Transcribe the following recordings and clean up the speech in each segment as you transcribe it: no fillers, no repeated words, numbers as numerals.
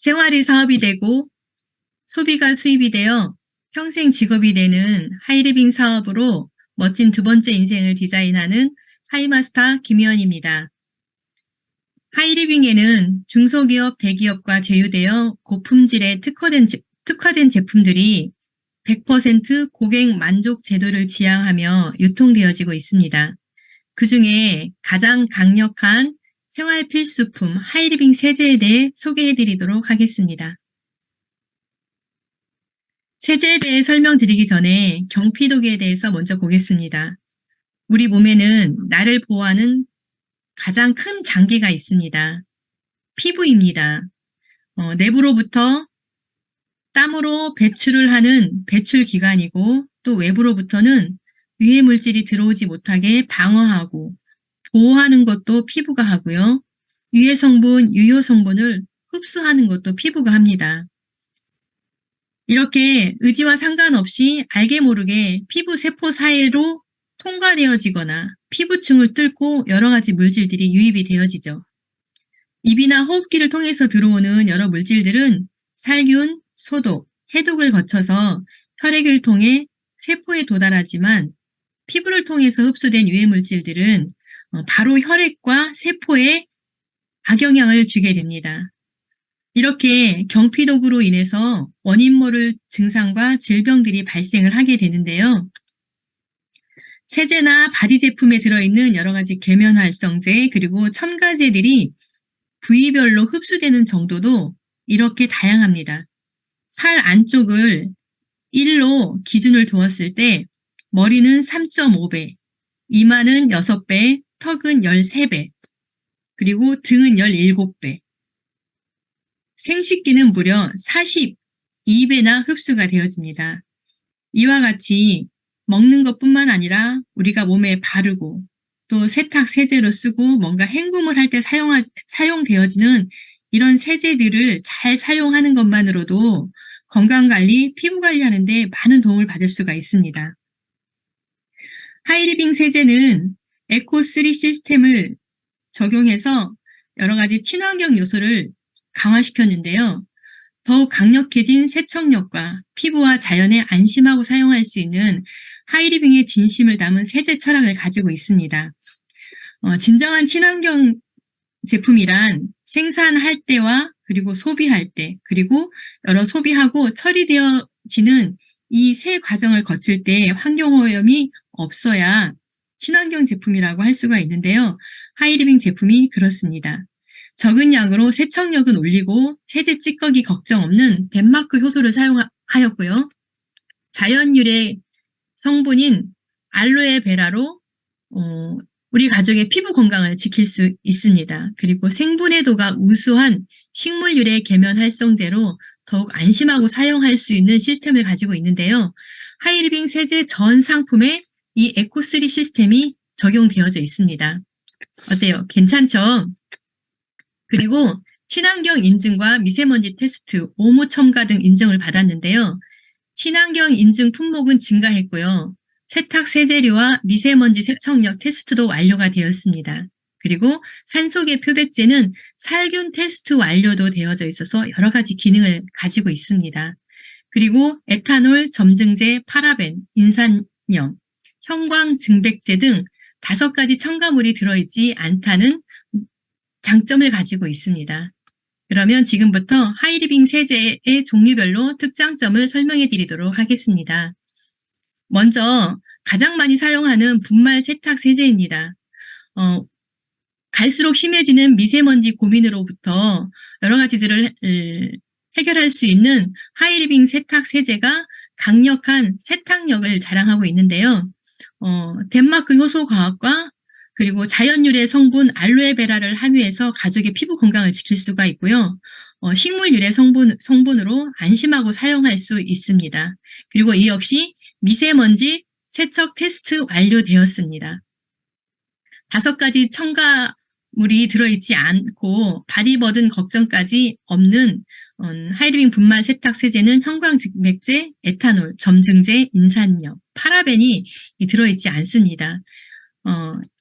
생활이 사업이 되고 소비가 수입이 되어 평생 직업이 되는 하이리빙 사업으로 멋진 두 번째 인생을 디자인하는 하이마스터 김희연입니다. 하이리빙에는 중소기업, 대기업과 제휴되어 고품질의 특화된 제품들이 100% 고객 만족 제도를 지향하며 유통되어지고 있습니다. 그 중에 가장 강력한 생활 필수품 하이리빙 세제에 대해 소개해드리도록 하겠습니다. 세제에 대해 설명드리기 전에 경피독에 대해서 먼저 보겠습니다. 우리 몸에는 나를 보호하는 가장 큰 장기가 있습니다. 피부입니다. 내부로부터 땀으로 배출을 하는 배출기관이고 또 외부로부터는 유해 물질이 들어오지 못하게 방어하고 보호하는 것도 피부가 하고요. 유해 성분, 유효 성분을 흡수하는 것도 피부가 합니다. 이렇게 의지와 상관없이 알게 모르게 피부 세포 사이로 통과되어지거나 피부층을 뚫고 여러 가지 물질들이 유입이 되어지죠. 입이나 호흡기를 통해서 들어오는 여러 물질들은 살균, 소독, 해독을 거쳐서 혈액을 통해 세포에 도달하지만 피부를 통해서 흡수된 유해 물질들은 바로 혈액과 세포에 악영향을 주게 됩니다. 이렇게 경피독으로 인해서 원인 모를 증상과 질병들이 발생을 하게 되는데요. 세제나 바디 제품에 들어있는 여러 가지 계면활성제 그리고 첨가제들이 부위별로 흡수되는 정도도 이렇게 다양합니다. 팔 안쪽을 1로 기준을 두었을 때 머리는 3.5배, 이마는 6배, 턱은 13배, 그리고 등은 17배, 생식기는 무려 42배나 흡수가 되어집니다. 이와 같이 먹는 것뿐만 아니라 우리가 몸에 바르고 또 세탁 세제로 쓰고 뭔가 헹굼을 할 때 사용되어지는 이런 세제들을 잘 사용하는 것만으로도 건강관리, 피부관리하는 데 많은 도움을 받을 수가 있습니다. 하이리빙 세제는 에코3 시스템을 적용해서 여러 가지 친환경 요소를 강화시켰는데요. 더욱 강력해진 세척력과 피부와 자연에 안심하고 사용할 수 있는 하이리빙의 진심을 담은 세제 철학을 가지고 있습니다. 진정한 친환경 제품이란 생산할 때와 그리고 소비할 때 그리고 여러 소비하고 처리되어지는 이 세 과정을 거칠 때 환경오염이 없어야 친환경 제품이라고 할 수가 있는데요. 하이리빙 제품이 그렇습니다. 적은 양으로 세척력은 올리고 세제 찌꺼기 걱정 없는 덴마크 효소를 사용하였고요. 자연 유래 성분인 알로에 베라로 우리 가족의 피부 건강을 지킬 수 있습니다. 그리고 생분해도가 우수한 식물 유래 계면 활성제로 더욱 안심하고 사용할 수 있는 시스템을 가지고 있는데요. 하이리빙 세제 전 상품에 이 에코3 시스템이 적용되어져 있습니다. 어때요? 괜찮죠? 그리고 친환경 인증과 미세먼지 테스트, 오무 첨가 등 인증을 받았는데요. 친환경 인증 품목은 증가했고요. 세탁 세제류와 미세먼지 세척력 테스트도 완료가 되었습니다. 그리고 산소계 표백제는 살균 테스트 완료도 되어져 있어서 여러 가지 기능을 가지고 있습니다. 그리고 에탄올, 점증제, 파라벤, 인산염, 형광 증백제 등 5가지 첨가물이 들어있지 않다는 장점을 가지고 있습니다. 그러면 지금부터 하이리빙 세제의 종류별로 특장점을 설명해 드리도록 하겠습니다. 먼저 가장 많이 사용하는 분말 세탁 세제입니다. 갈수록 심해지는 미세먼지 고민으로부터 여러 가지들을 해결할 수 있는 하이리빙 세탁 세제가 강력한 세탁력을 자랑하고 있는데요. 덴마크 효소과학과 그리고 자연유래 성분 알로에베라를 함유해서 가족의 피부 건강을 지킬 수가 있고요. 식물 유래 성분으로 안심하고 사용할 수 있습니다. 그리고 이 역시 미세먼지 세척 테스트 완료되었습니다. 5가지 첨가물이 들어있지 않고 바디버든 걱정까지 없는 하이리빙 분말 세탁 세제는 형광증백제, 에탄올, 점증제, 인산염, 파라벤이 들어있지 않습니다.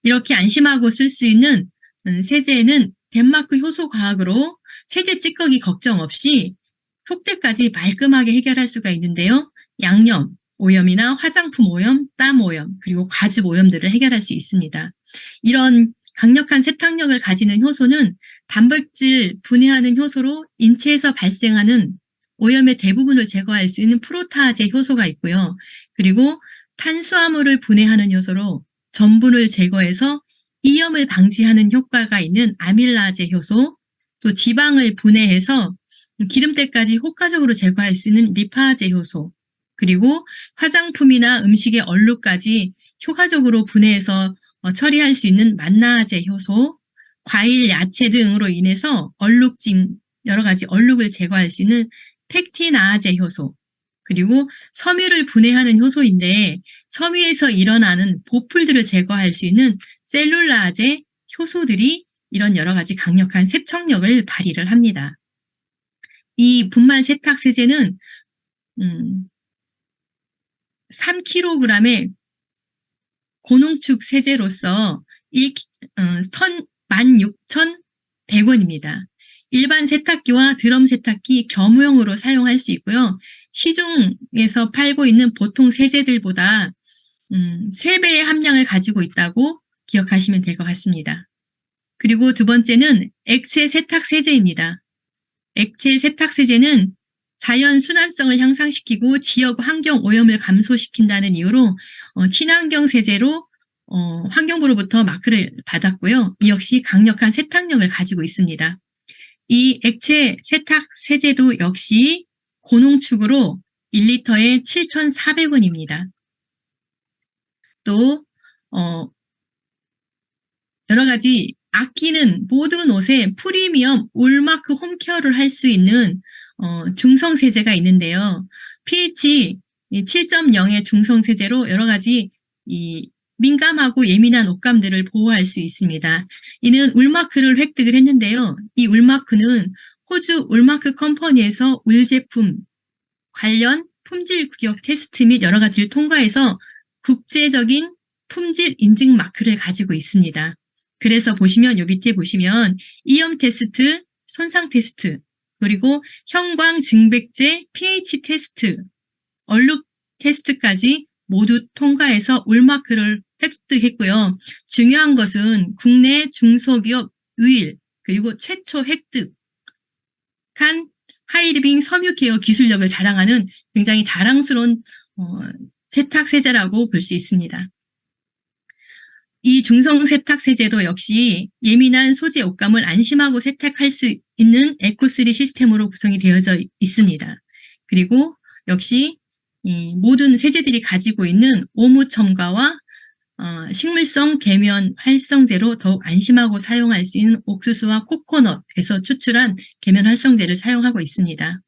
이렇게 안심하고 쓸 수 있는 세제는 덴마크 효소 과학으로 세제 찌꺼기 걱정 없이 속대까지 말끔하게 해결할 수가 있는데요. 양념, 오염이나 화장품 오염, 땀 오염, 그리고 과즙 오염들을 해결할 수 있습니다. 이런 강력한 세탁력을 가지는 효소는 단백질 분해하는 효소로 인체에서 발생하는 오염의 대부분을 제거할 수 있는 프로타아제 효소가 있고요. 그리고 탄수화물을 분해하는 효소로 전분을 제거해서 이염을 방지하는 효과가 있는 아밀라제 효소, 또 지방을 분해해서 기름때까지 효과적으로 제거할 수 있는 리파제 효소, 그리고 화장품이나 음식의 얼룩까지 효과적으로 분해해서 처리할 수 있는 만나제 효소, 과일, 야채 등으로 인해서 얼룩진 여러 가지 얼룩을 제거할 수 있는 펙틴아제 효소, 그리고 섬유를 분해하는 효소인데 섬유에서 일어나는 보풀들을 제거할 수 있는 셀룰라제 효소들이 이런 여러 가지 강력한 세척력을 발휘를 합니다. 이 분말 세탁 세제는 3kg의 고농축 세제로서 16,100원입니다. 일반 세탁기와 드럼 세탁기 겸용으로 사용할 수 있고요. 시중에서 팔고 있는 보통 세제들보다 3배의 함량을 가지고 있다고 기억하시면 될 것 같습니다. 그리고 두 번째는 액체 세탁 세제입니다. 액체 세탁 세제는 자연 순환성을 향상시키고 지역 환경 오염을 감소시킨다는 이유로 친환경 세제로 환경부로부터 마크를 받았고요. 이 역시 강력한 세탁력을 가지고 있습니다. 이 액체 세탁 세제도 역시 고농축으로 1리터에 7,400원입니다. 또 여러 가지 아끼는 모든 옷에 프리미엄 올마크 홈케어를 할 수 있는 중성 세제가 있는데요. pH 7.0의 중성 세제로 여러 가지 이 민감하고 예민한 옷감들을 보호할 수 있습니다. 이는 울마크를 획득을 했는데요. 이 울마크는 호주 울마크 컴퍼니에서 울 제품 관련 품질 규격 테스트 및 여러 가지를 통과해서 국제적인 품질 인증 마크를 가지고 있습니다. 그래서 보시면 요 밑에 보시면 이염 테스트, 손상 테스트, 그리고 형광 증백제 pH 테스트, 얼룩 테스트까지 모두 통과해서 울마크를 획득했고요. 중요한 것은 국내 중소기업 유일 그리고 최초 획득한 하이리빙 섬유 케어 기술력을 자랑하는 굉장히 자랑스러운 세탁 세제라고 볼 수 있습니다. 이 중성 세탁 세제도 역시 예민한 소재 옷감을 안심하고 세탁할 수 있는 에코3 시스템으로 구성이 되어져 있습니다. 그리고 역시 이 모든 세제들이 가지고 있는 오무 첨가와 식물성 계면 활성제로 더욱 안심하고 사용할 수 있는 옥수수와 코코넛에서 추출한 계면 활성제를 사용하고 있습니다.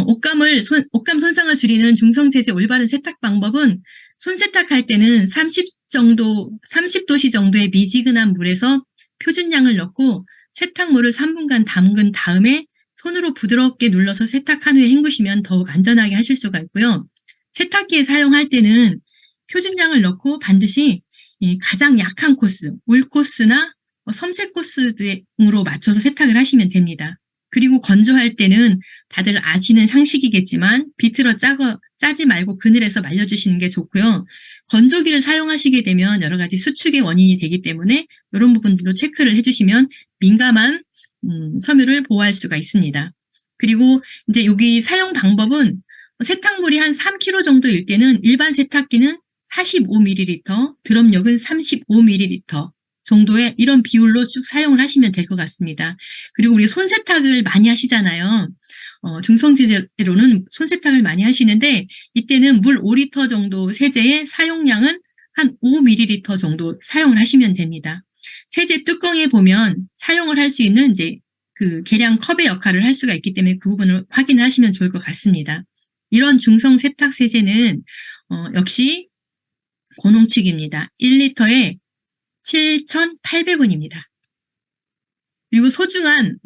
옷감 손상을 줄이는 중성세제 올바른 세탁 방법은 손 세탁할 때는 30도씨 정도의 미지근한 물에서 표준량을 넣고 세탁물을 3분간 담근 다음에 손으로 부드럽게 눌러서 세탁한 후에 헹구시면 더욱 안전하게 하실 수가 있고요. 세탁기에 사용할 때는 표준량을 넣고 반드시 가장 약한 코스, 울 코스나 섬색 코스 등으로 맞춰서 세탁을 하시면 됩니다. 그리고 건조할 때는 다들 아시는 상식이겠지만 비틀어 짜지 말고 그늘에서 말려주시는 게 좋고요. 건조기를 사용하시게 되면 여러 가지 수축의 원인이 되기 때문에 이런 부분들도 체크를 해주시면 민감한 섬유를 보호할 수가 있습니다. 그리고 이제 여기 사용 방법은 세탁물이 한 3kg 정도일 때는 일반 세탁기는 45ml, 드럼력은 35ml 정도의 이런 비율로 쭉 사용을 하시면 될 것 같습니다. 그리고 우리 손세탁을 많이 하시잖아요. 중성세제로는 손세탁을 많이 하시는데 이때는 물 5리터 정도 세제의 사용량은 한 5ml 정도 사용을 하시면 됩니다. 세제 뚜껑에 보면 사용을 할 수 있는 이제 그 계량 컵의 역할을 할 수가 있기 때문에 그 부분을 확인하시면 좋을 것 같습니다. 이런 중성 세탁 세제는 역시 고농축입니다. 1리터에 7,800원입니다. 그리고 소중한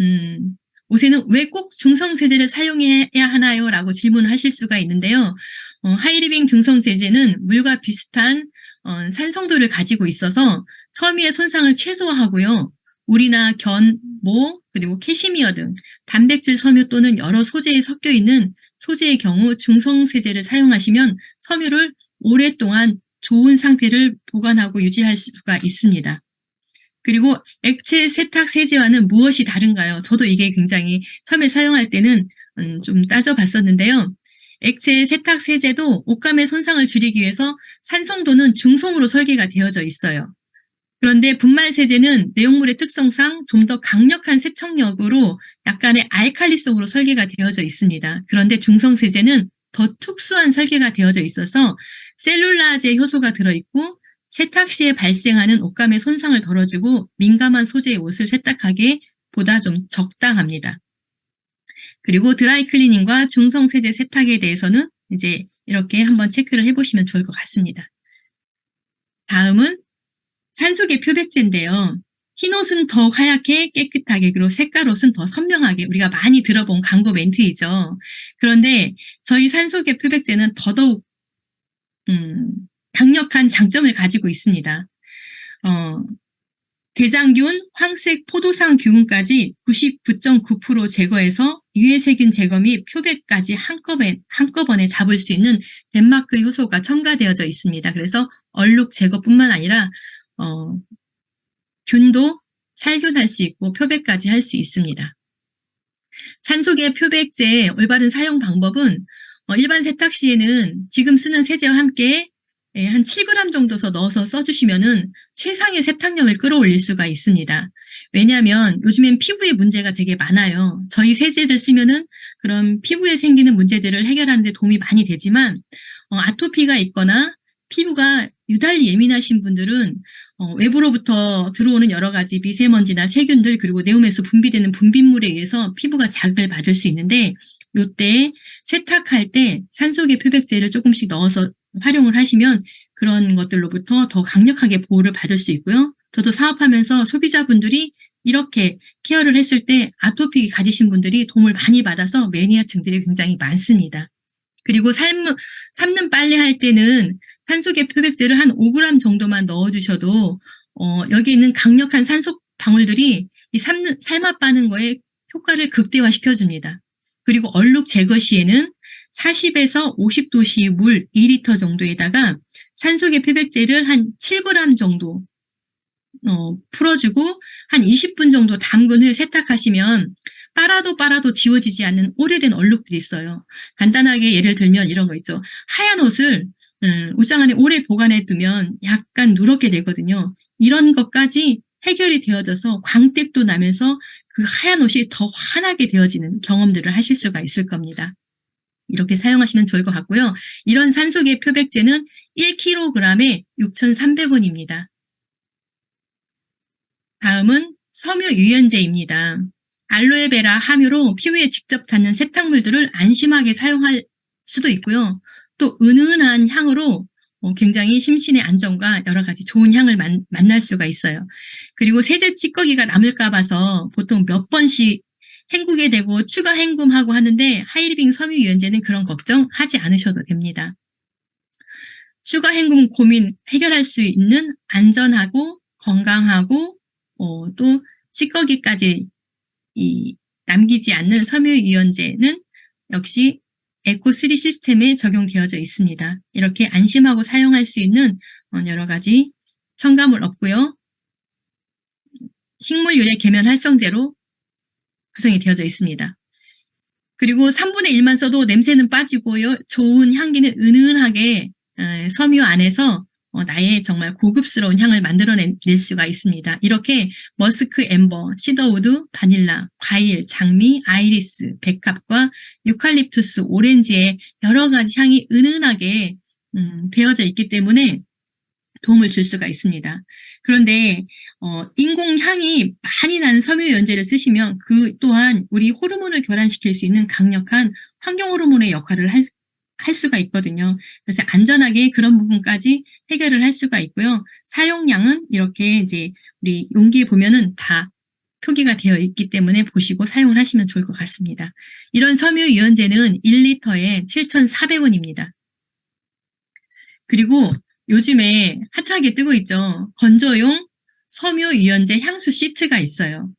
옷에는 왜 꼭 중성세제를 사용해야 하나요? 라고 질문을 하실 수가 있는데요. 하이리빙 중성세제는 물과 비슷한 산성도를 가지고 있어서 섬유의 손상을 최소화하고요. 우리나 견, 모, 그리고 캐시미어 등 단백질 섬유 또는 여러 소재에 섞여 있는 소재의 경우 중성세제를 사용하시면 섬유를 오랫동안 좋은 상태를 보관하고 유지할 수가 있습니다. 그리고 액체 세탁 세제와는 무엇이 다른가요? 저도 이게 굉장히 처음에 사용할 때는 좀 따져봤었는데요. 액체 세탁 세제도 옷감의 손상을 줄이기 위해서 산성도는 중성으로 설계가 되어져 있어요. 그런데 분말 세제는 내용물의 특성상 좀 더 강력한 세척력으로 약간의 알칼리성으로 설계가 되어져 있습니다. 그런데 중성 세제는 더 특수한 설계가 되어져 있어서 셀룰라제 효소가 들어있고 세탁 시에 발생하는 옷감의 손상을 덜어주고 민감한 소재의 옷을 세탁하기에 보다 좀 적당합니다. 그리고 드라이 클리닝과 중성 세제 세탁에 대해서는 이제 이렇게 한번 체크를 해보시면 좋을 것 같습니다. 다음은 산소계 표백제인데요. 흰 옷은 더욱 하얗게 깨끗하게, 그리고 색깔 옷은 더 선명하게, 우리가 많이 들어본 광고 멘트이죠. 그런데 저희 산소계 표백제는 더더욱 강력한 장점을 가지고 있습니다. 대장균, 황색 포도상 균까지 99.9% 제거해서 유해세균 제거 및 표백까지 한꺼번에 잡을 수 있는 덴마크 효소가 첨가되어져 있습니다. 그래서 얼룩 제거뿐만 아니라 균도 살균할 수 있고 표백까지 할 수 있습니다. 산소계 표백제의 올바른 사용 방법은 일반 세탁 시에는 지금 쓰는 세제와 함께 한 7g 정도 넣어서 써주시면은 최상의 세탁력을 끌어올릴 수가 있습니다. 왜냐하면 요즘엔 피부에 문제가 되게 많아요. 저희 세제를 쓰면은 그런 피부에 생기는 문제들을 해결하는 데 도움이 많이 되지만 아토피가 있거나 피부가 유달리 예민하신 분들은 외부로부터 들어오는 여러 가지 미세먼지나 세균들, 그리고 내음에서 분비되는 분비물에 의해서 피부가 자극을 받을 수 있는데, 요때 세탁할 때 산소계 표백제를 조금씩 넣어서 활용을 하시면 그런 것들로부터 더 강력하게 보호를 받을 수 있고요. 저도 사업하면서 소비자분들이 이렇게 케어를 했을 때 아토피 가지신 분들이 도움을 많이 받아서 매니아층들이 굉장히 많습니다. 그리고 삶는 빨래 할 때는 산소계 표백제를 한 5g 정도만 넣어주셔도 여기 있는 강력한 산소 방울들이 이 삶아 빠는 거에 효과를 극대화시켜줍니다. 그리고 얼룩 제거 시에는 40에서 50도씨 물 2리터 정도에다가 산소계 표백제를 한 7g 정도 풀어주고 한 20분 정도 담근 후에 세탁하시면 빨아도 지워지지 않는 오래된 얼룩들이 있어요. 간단하게 예를 들면 이런 거 있죠. 하얀 옷을 옷장 안에 오래 보관해 두면 약간 누렇게 되거든요. 이런 것까지 해결이 되어져서 광택도 나면서 그 하얀 옷이 더 환하게 되어지는 경험들을 하실 수가 있을 겁니다. 이렇게 사용하시면 좋을 것 같고요. 이런 산소계 표백제는 1kg에 6,300원입니다. 다음은 섬유 유연제입니다. 알로에베라 함유로 피부에 직접 닿는 세탁물들을 안심하게 사용할 수도 있고요. 또 은은한 향으로 굉장히 심신의 안정과 여러 가지 좋은 향을 만날 수가 있어요. 그리고 세제 찌꺼기가 남을까 봐서 보통 몇 번씩 헹구게 되고 추가 헹굼하고 하는데, 하이리빙 섬유 유연제는 그런 걱정하지 않으셔도 됩니다. 추가 헹굼 고민 해결할 수 있는 안전하고 건강하고 또 찌꺼기까지 남기지 않는 섬유 유연제는 역시 에코3 시스템에 적용되어져 있습니다. 이렇게 안심하고 사용할 수 있는 여러 가지 첨가물 없고요. 식물 유래 계면 활성제로 구성이 되어져 있습니다. 그리고 3분의 1만 써도 냄새는 빠지고요. 좋은 향기는 은은하게 섬유 안에서 나의 정말 고급스러운 향을 만들어낼 수가 있습니다. 이렇게 머스크, 엠버, 시더우드, 바닐라, 과일, 장미, 아이리스, 백합과 유칼립투스, 오렌지의 여러 가지 향이 은은하게 배어져 있기 때문에 도움을 줄 수가 있습니다. 그런데 인공 향이 많이 나는 섬유 유연제를 쓰시면 그 또한 우리 호르몬을 교란시킬 수 있는 강력한 환경 호르몬의 역할을 할 수가 있거든요. 그래서 안전하게 그런 부분까지 해결을 할 수가 있고요. 사용량은 이렇게 이제 우리 용기에 보면은 다 표기가 되어 있기 때문에 보시고 사용을 하시면 좋을 것 같습니다. 이런 섬유 유연제는 1리터에 7,400원입니다. 그리고 요즘에 핫하게 뜨고 있죠. 건조용 섬유유연제 향수 시트가 있어요.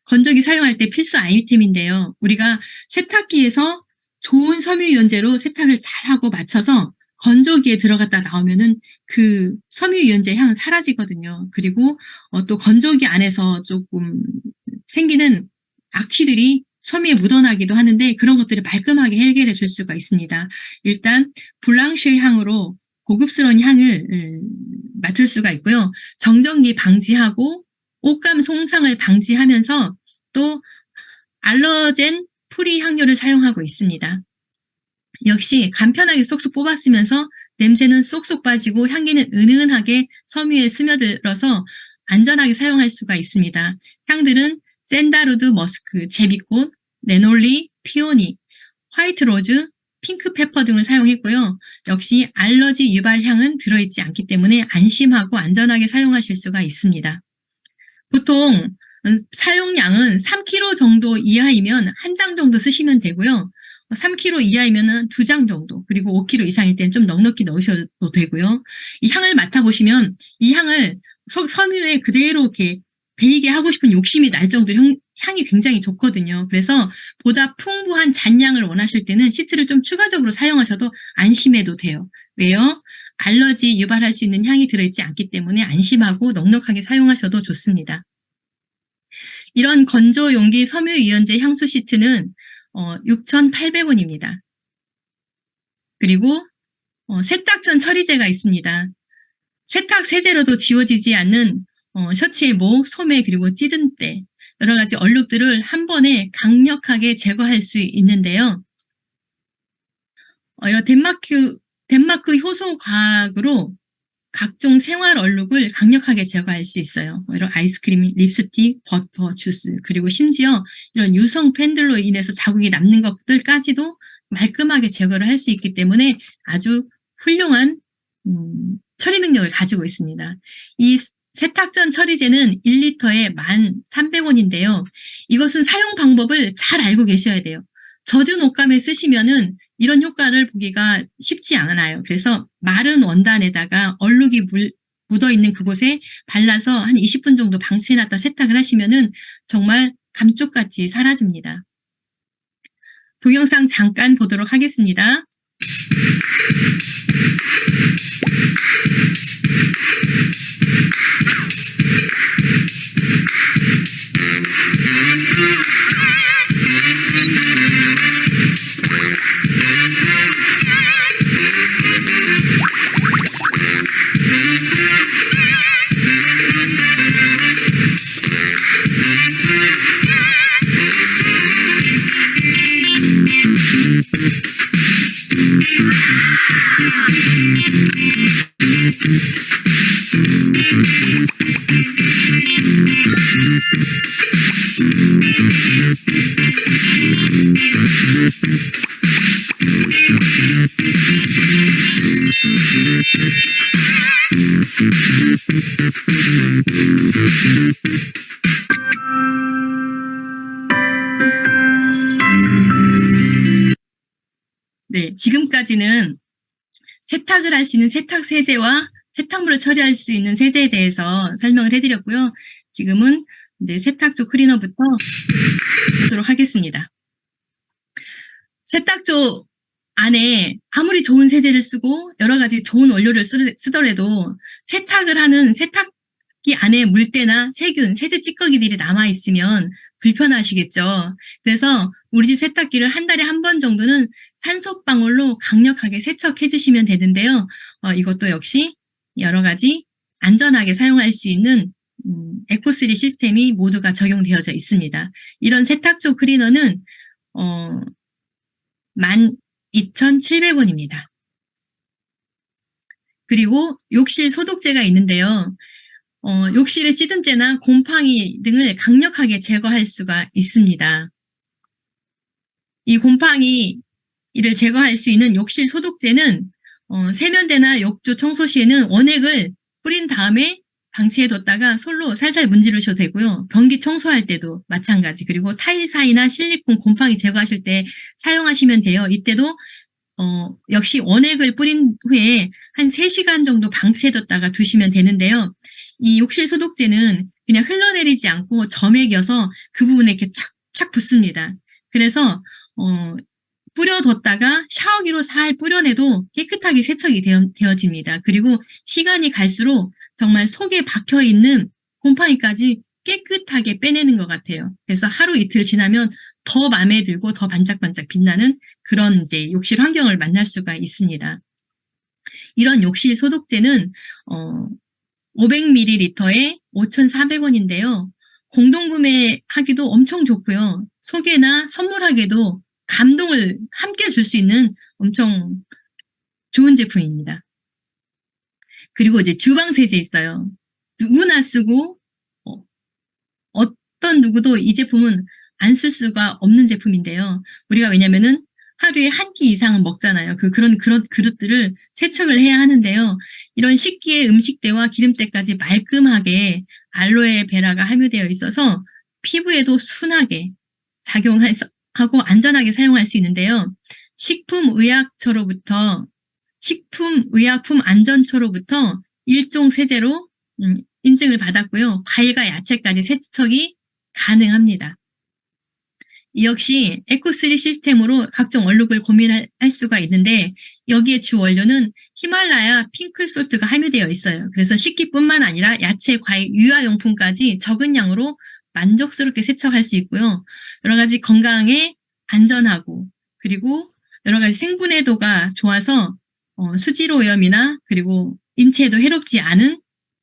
건조기 사용할 때 필수 아이템인데요. 우리가 세탁기에서 좋은 섬유유연제로 세탁을 잘하고 맞춰서 건조기에 들어갔다 나오면은 그 섬유유연제 향은 사라지거든요. 그리고 또 건조기 안에서 조금 생기는 악취들이 섬유에 묻어나기도 하는데 그런 것들을 말끔하게 해결해 줄 수가 있습니다. 일단 블랑쉬 향으로 고급스러운 향을 맡을 수가 있고요. 정전기 방지하고 옷감 손상을 방지하면서 또 알러젠 프리 향료를 사용하고 있습니다. 역시 간편하게 쏙쏙 뽑았으면서 냄새는 쏙쏙 빠지고 향기는 은은하게 섬유에 스며들어서 안전하게 사용할 수가 있습니다. 향들은 샌다루드 머스크, 제비꽃, 레놀리, 피오니, 화이트 로즈, 핑크 페퍼 등을 사용했고요. 역시 알러지 유발 향은 들어있지 않기 때문에 안심하고 안전하게 사용하실 수가 있습니다. 보통 사용량은 3kg 정도 이하이면 한 장 정도 쓰시면 되고요. 3kg 이하이면 2장 정도, 그리고 5kg 이상일 때는 좀 넉넉히 넣으셔도 되고요. 이 향을 맡아보시면 이 향을 섬유에 그대로 이렇게 배이게 하고 싶은 욕심이 날 정도로 향이 굉장히 좋거든요. 그래서 보다 풍부한 잔향을 원하실 때는 시트를 좀 추가적으로 사용하셔도 안심해도 돼요. 왜요? 알러지 유발할 수 있는 향이 들어있지 않기 때문에 안심하고 넉넉하게 사용하셔도 좋습니다. 이런 건조 용기 섬유유연제 향수 시트는 6,800원입니다. 그리고 세탁 전 처리제가 있습니다. 세탁 세제로도 지워지지 않는 셔츠의 목, 소매, 그리고 찌든 때 여러 가지 얼룩들을 한 번에 강력하게 제거할 수 있는데요. 이런 덴마크 효소 과학으로 각종 생활 얼룩을 강력하게 제거할 수 있어요. 이런 아이스크림, 립스틱, 버터, 주스, 그리고 심지어 이런 유성 팬들로 인해서 자국이 남는 것들까지도 말끔하게 제거를 할 수 있기 때문에 아주 훌륭한 처리 능력을 가지고 있습니다. 이 세탁 전 처리제는 1리터에 1,300원인데요. 이것은 사용 방법을 잘 알고 계셔야 돼요. 젖은 옷감에 쓰시면은 이런 효과를 보기가 쉽지 않아요. 그래서 마른 원단에다가 얼룩이 묻어있는 그곳에 발라서 한 20분 정도 방치해놨다 세탁을 하시면은 정말 감쪽같이 사라집니다. 동영상 잠깐 보도록 하겠습니다. 네, 지금까지는 세탁을 할 수 있는 세탁 세제와 세탁물을 처리할 수 있는 세제에 대해서 설명을 해드렸고요. 지금은 이제 세탁조 클리너부터 보도록 하겠습니다. 세탁조 안에 아무리 좋은 세제를 쓰고 여러 가지 좋은 원료를 쓰더라도 세탁을 하는 세탁기 안에 물때나 세균, 세제 찌꺼기들이 남아있으면 불편하시겠죠. 그래서 우리 집 세탁기를 한 달에 한 번 정도는 산소방울로 강력하게 세척해 주시면 되는데요. 이것도 역시 여러 가지 안전하게 사용할 수 있는 에코3 시스템이 모두가 적용되어져 있습니다. 이런 세탁조 클리너는 12,700원입니다. 그리고 욕실 소독제가 있는데요. 욕실의 찌든때나 곰팡이 등을 강력하게 제거할 수가 있습니다. 이 곰팡이를 제거할 수 있는 욕실 소독제는 세면대나 욕조 청소 시에는 원액을 뿌린 다음에 방치해뒀다가 솔로 살살 문지르셔도 되고요. 변기 청소할 때도 마찬가지. 그리고 타일 사이나 실리콘 곰팡이 제거하실 때 사용하시면 돼요. 이때도 역시 원액을 뿌린 후에 한 3시간 정도 방치해뒀다가 두시면 되는데요. 이 욕실 소독제는 그냥 흘러내리지 않고 점액이어서 그 부분에 이렇게 착착 붙습니다. 그래서 뿌려뒀다가 샤워기로 살 뿌려내도 깨끗하게 세척이 되어집니다. 그리고 시간이 갈수록 정말 속에 박혀있는 곰팡이까지 깨끗하게 빼내는 것 같아요. 그래서 하루 이틀 지나면 더 마음에 들고 더 반짝반짝 빛나는 그런 이제 욕실 환경을 만날 수가 있습니다. 이런 욕실 소독제는 500ml에 5,400원인데요. 공동 구매하기도 엄청 좋고요. 소개나 선물하기도 감동을 함께 줄 수 있는 엄청 좋은 제품입니다. 그리고 이제 주방 세제 있어요. 누구나 쓰고 어떤 누구도 이 제품은 안 쓸 수가 없는 제품인데요. 우리가 왜냐면은 하루에 한 끼 이상은 먹잖아요. 그런 그릇들을 세척을 해야 하는데요. 이런 식기의 음식대와 기름때까지 말끔하게 알로에 베라가 함유되어 있어서 피부에도 순하게 작용하고 안전하게 사용할 수 있는데요. 식품의약품 안전처로부터 일종 세제로 인증을 받았고요. 과일과 야채까지 세척이 가능합니다. 이 역시 에코3 시스템으로 각종 얼룩을 고민할 수가 있는데 여기에 주 원료는 히말라야 핑크솔트가 함유되어 있어요. 그래서 식기뿐만 아니라 야채, 과일, 유아용품까지 적은 양으로 만족스럽게 세척할 수 있고요. 여러 가지 건강에 안전하고 그리고 여러 가지 생분해도가 좋아서 수질 오염이나 그리고 인체에도 해롭지 않은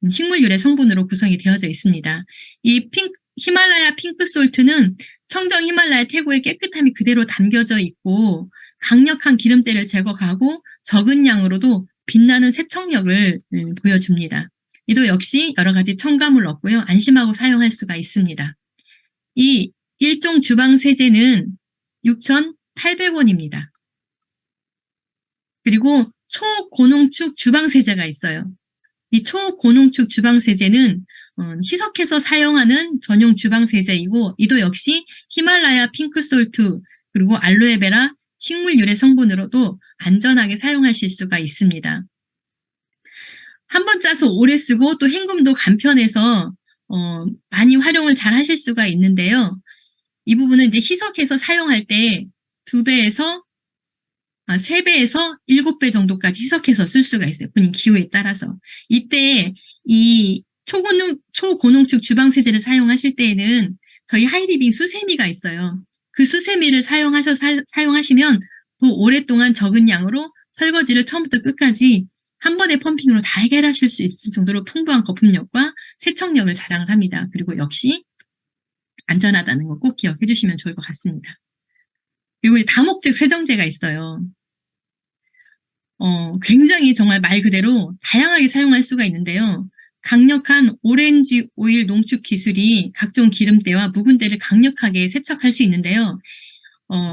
식물 유래 성분으로 구성이 되어져 있습니다. 이 히말라야 핑크솔트는 청정 히말라야 태고의 깨끗함이 그대로 담겨져 있고 강력한 기름때를 제거하고 적은 양으로도 빛나는 세척력을 보여줍니다. 이도 역시 여러 가지 첨가물 없고요. 안심하고 사용할 수가 있습니다. 이 일종 주방 세제는 6,800원입니다. 그리고 초고농축 주방 세제가 있어요. 이 초고농축 주방 세제는 희석해서 사용하는 전용 주방 세제이고 이도 역시 히말라야 핑크솔트 그리고 알로에베라 식물 유래 성분으로도 안전하게 사용하실 수가 있습니다. 한번 짜서 오래 쓰고 또 헹굼도 간편해서 많이 활용을 잘 하실 수가 있는데요. 이 부분은 이제 희석해서 사용할 때 2배에서 3배에서 7배 정도까지 희석해서 쓸 수가 있어요. 본인 기호에 따라서. 이때 이 초고농축 주방세제를 사용하실 때에는 저희 하이리빙 수세미가 있어요. 그 수세미를 사용하시면 더 오랫동안 적은 양으로 설거지를 처음부터 끝까지 한 번의 펌핑으로 다 해결하실 수 있을 정도로 풍부한 거품력과 세척력을 자랑을 합니다. 그리고 역시 안전하다는 거 꼭 기억해 주시면 좋을 것 같습니다. 그리고 다목적 세정제가 있어요. 굉장히 정말 말 그대로 다양하게 사용할 수가 있는데요. 강력한 오렌지 오일 농축 기술이 각종 기름때와 묵은 때를 강력하게 세척할 수 있는데요.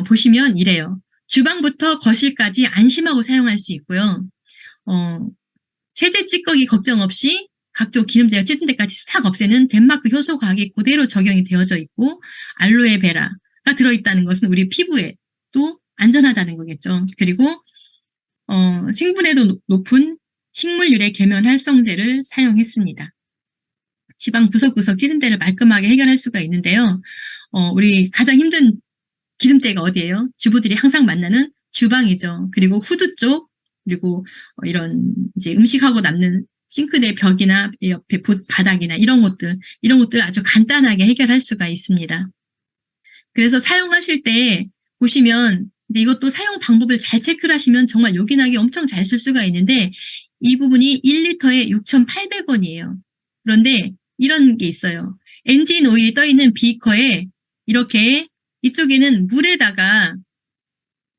보시면 이래요. 주방부터 거실까지 안심하고 사용할 수 있고요. 세제 찌꺼기 걱정 없이 각종 기름때와 찌든 때까지 싹 없애는 덴마크 효소 과학이 그대로 적용이 되어져 있고 알로에베라가 들어있다는 것은 우리 피부에 또 안전하다는 거겠죠. 그리고 생분해도 높은 식물 유래 계면 활성제를 사용했습니다. 지방 구석구석 찌든 때를 말끔하게 해결할 수가 있는데요. 우리 가장 힘든 기름때가 어디예요? 주부들이 항상 만나는 주방이죠. 그리고 후드 쪽 그리고 이런 이제 음식하고 남는 싱크대 벽이나 옆에 바닥이나 이런 것들 아주 간단하게 해결할 수가 있습니다. 그래서 사용하실 때 보시면 근데 이것도 사용 방법을 잘 체크를 하시면 정말 요긴하게 엄청 잘 쓸 수가 있는데 이 부분이 1리터에 6,800원이에요. 그런데 이런 게 있어요. 엔진 오일이 떠있는 비커에 이렇게 이쪽에는 물에다가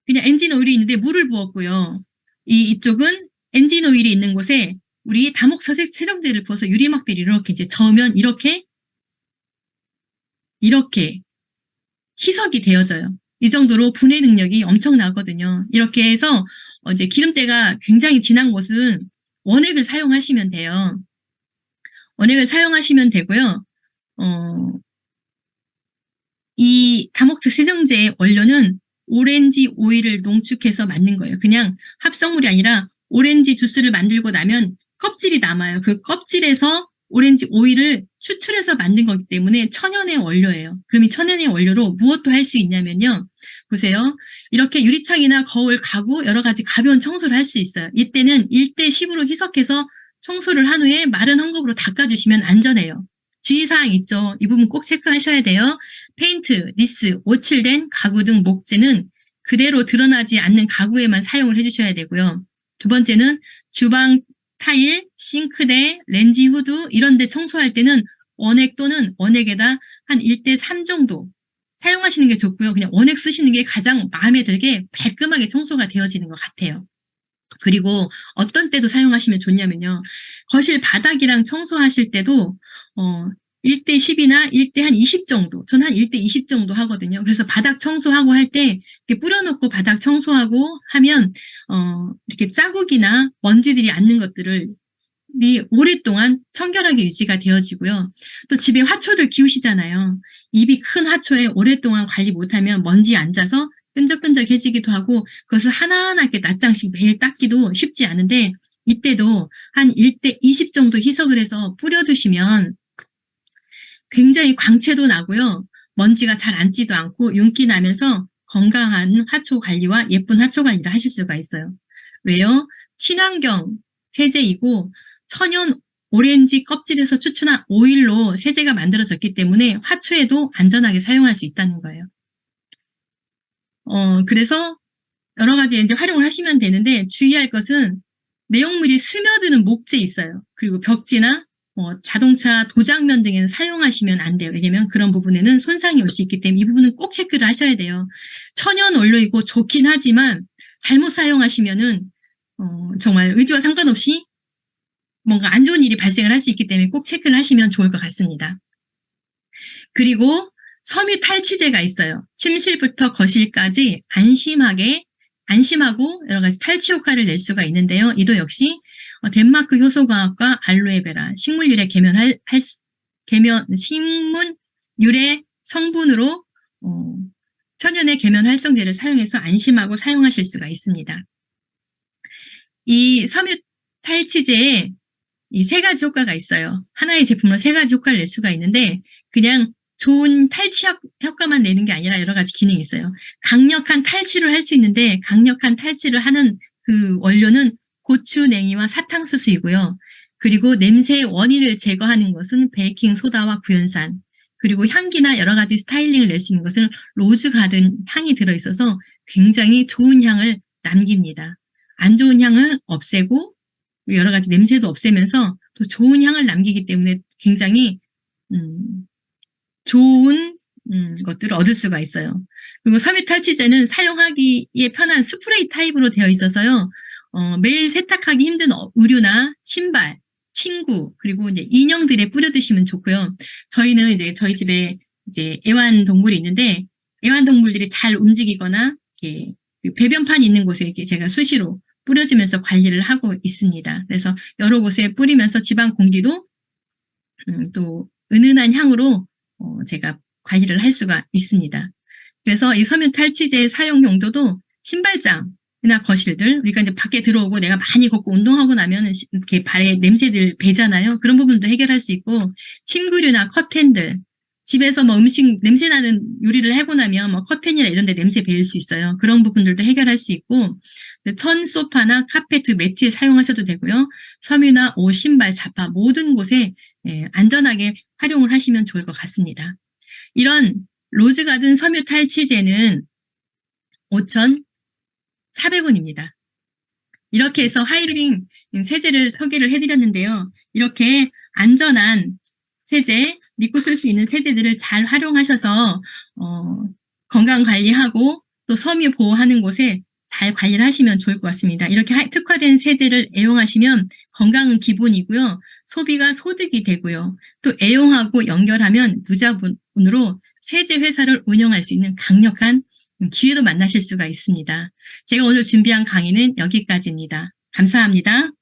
그냥 엔진 오일이 있는데 물을 부었고요. 이쪽은 엔진 오일이 있는 곳에 우리 다목적 세정제를 부어서 유리막대를 이렇게 이제 저으면 이렇게 희석이 되어져요. 이 정도로 분해 능력이 엄청나거든요. 이렇게 해서 이제 기름때가 굉장히 진한 곳은 원액을 사용하시면 돼요. 원액을 사용하시면 되고요. 이 다목적 세정제의 원료는 오렌지 오일을 농축해서 만든 거예요. 그냥 합성물이 아니라 오렌지 주스를 만들고 나면 껍질이 남아요. 그 껍질에서 오렌지 오일을 추출해서 만든 거기 때문에 천연의 원료예요. 그럼 이 천연의 원료로 무엇도 할 수 있냐면요. 보세요. 이렇게 유리창이나 거울, 가구 여러 가지 가벼운 청소를 할 수 있어요. 이때는 1대 10으로 희석해서 청소를 한 후에 마른 헝겊으로 닦아주시면 안전해요. 주의사항 있죠. 이 부분 꼭 체크하셔야 돼요. 페인트, 니스, 오칠된 가구 등 목재는 그대로 드러나지 않는 가구에만 사용을 해주셔야 되고요. 두 번째는 주방 타일, 싱크대, 렌지 후드 이런 데 청소할 때는 원액 또는 원액에다 한 1대 3 정도 사용하시는 게 좋고요. 그냥 원액 쓰시는 게 가장 마음에 들게 깔끔하게 청소가 되어지는 것 같아요. 그리고 어떤 때도 사용하시면 좋냐면요. 거실 바닥이랑 청소하실 때도 1대 10이나 1대 한 20 정도, 전 한 1대 20 정도 하거든요. 그래서 바닥 청소하고 할 때 이렇게 뿌려놓고 바닥 청소하고 하면 이렇게 자국이나 먼지들이 앉는 것들을 오랫동안 청결하게 유지가 되어지고요. 또 집에 화초들 키우시잖아요. 입이 큰 화초에 오랫동안 관리 못하면 먼지 앉아서 끈적끈적해지기도 하고 그것을 하나하나 이렇게 낱장씩 매일 닦기도 쉽지 않은데 이때도 한 1대 20 정도 희석을 해서 뿌려두시면 굉장히 광채도 나고요. 먼지가 잘 앉지도 않고 윤기 나면서 건강한 화초 관리와 예쁜 화초 관리를 하실 수가 있어요. 왜요? 친환경 세제이고 천연 오렌지 껍질에서 추출한 오일로 세제가 만들어졌기 때문에 화초에도 안전하게 사용할 수 있다는 거예요. 그래서 여러 가지 이제 활용을 하시면 되는데 주의할 것은 내용물이 스며드는 목재 있어요. 그리고 벽지나 자동차 도장면 등에는 사용하시면 안 돼요. 왜냐면 그런 부분에는 손상이 올 수 있기 때문에 이 부분은 꼭 체크를 하셔야 돼요. 천연 원료이고 좋긴 하지만 잘못 사용하시면은 정말 의지와 상관없이 뭔가 안 좋은 일이 발생을 할 수 있기 때문에 꼭 체크를 하시면 좋을 것 같습니다. 그리고 섬유 탈취제가 있어요. 침실부터 거실까지 안심하고 여러 가지 탈취 효과를 낼 수가 있는데요. 이도 역시 덴마크 효소과학과 알로에베라 식물 유래 성분으로 천연의 계면 활성제를 사용해서 안심하고 사용하실 수가 있습니다. 이 섬유 탈취제에 이 3가지 효과가 있어요. 하나의 제품으로 3가지 효과를 낼 수가 있는데 그냥 좋은 탈취 효과만 내는 게 아니라 여러 가지 기능이 있어요. 강력한 탈취를 할 수 있는데 강력한 탈취를 하는 그 원료는 고추냉이와 사탕수수이고요. 그리고 냄새의 원인을 제거하는 것은 베이킹소다와 구연산, 그리고 향기나 여러 가지 스타일링을 낼 수 있는 것은 로즈가든 향이 들어있어서 굉장히 좋은 향을 남깁니다. 안 좋은 향을 없애고 여러 가지 냄새도 없애면서 또 좋은 향을 남기기 때문에 굉장히 좋은 것들을 얻을 수가 있어요. 그리고 섬유 탈취제는 사용하기에 편한 스프레이 타입으로 되어 있어서요. 매일 세탁하기 힘든 의류나 신발, 친구, 그리고 이제 인형들에 뿌려두시면 좋고요. 저희는 이제 저희 집에 이제 애완동물이 있는데 애완동물들이 잘 움직이거나 이렇게 그 배변판이 있는 곳에 이렇게 제가 수시로 뿌려주면서 관리를 하고 있습니다. 그래서 여러 곳에 뿌리면서 집안 공기도 또 은은한 향으로 제가 관리를 할 수가 있습니다. 그래서 이 섬유 탈취제의 사용 용도도 신발장이나 거실들, 우리가 이제 밖에 들어오고 내가 많이 걷고 운동하고 나면 이렇게 발에 냄새들 배잖아요. 그런 부분도 해결할 수 있고, 침구류나 커튼들, 집에서 뭐 음식 냄새 나는 요리를 하고 나면 뭐 커튼이나 이런 데 냄새 배일 수 있어요. 그런 부분들도 해결할 수 있고, 천 소파나 카페트, 매트에 사용하셔도 되고요. 섬유나 옷, 신발, 자파 모든 곳에 안전하게 활용을 하시면 좋을 것 같습니다. 이런 로즈가든 섬유 탈취제는 5,400원입니다. 이렇게 해서 하이리빙 세제를 소개를 해드렸는데요. 이렇게 안전한 세제, 믿고 쓸 수 있는 세제들을 잘 활용하셔서 건강 관리하고 또 섬유 보호하는 곳에 잘 관리를 하시면 좋을 것 같습니다. 이렇게 특화된 세제를 애용하시면 건강은 기본이고요. 소비가 소득이 되고요. 또 애용하고 연결하면 무자본으로 세제 회사를 운영할 수 있는 강력한 기회도 만나실 수가 있습니다. 제가 오늘 준비한 강의는 여기까지입니다. 감사합니다.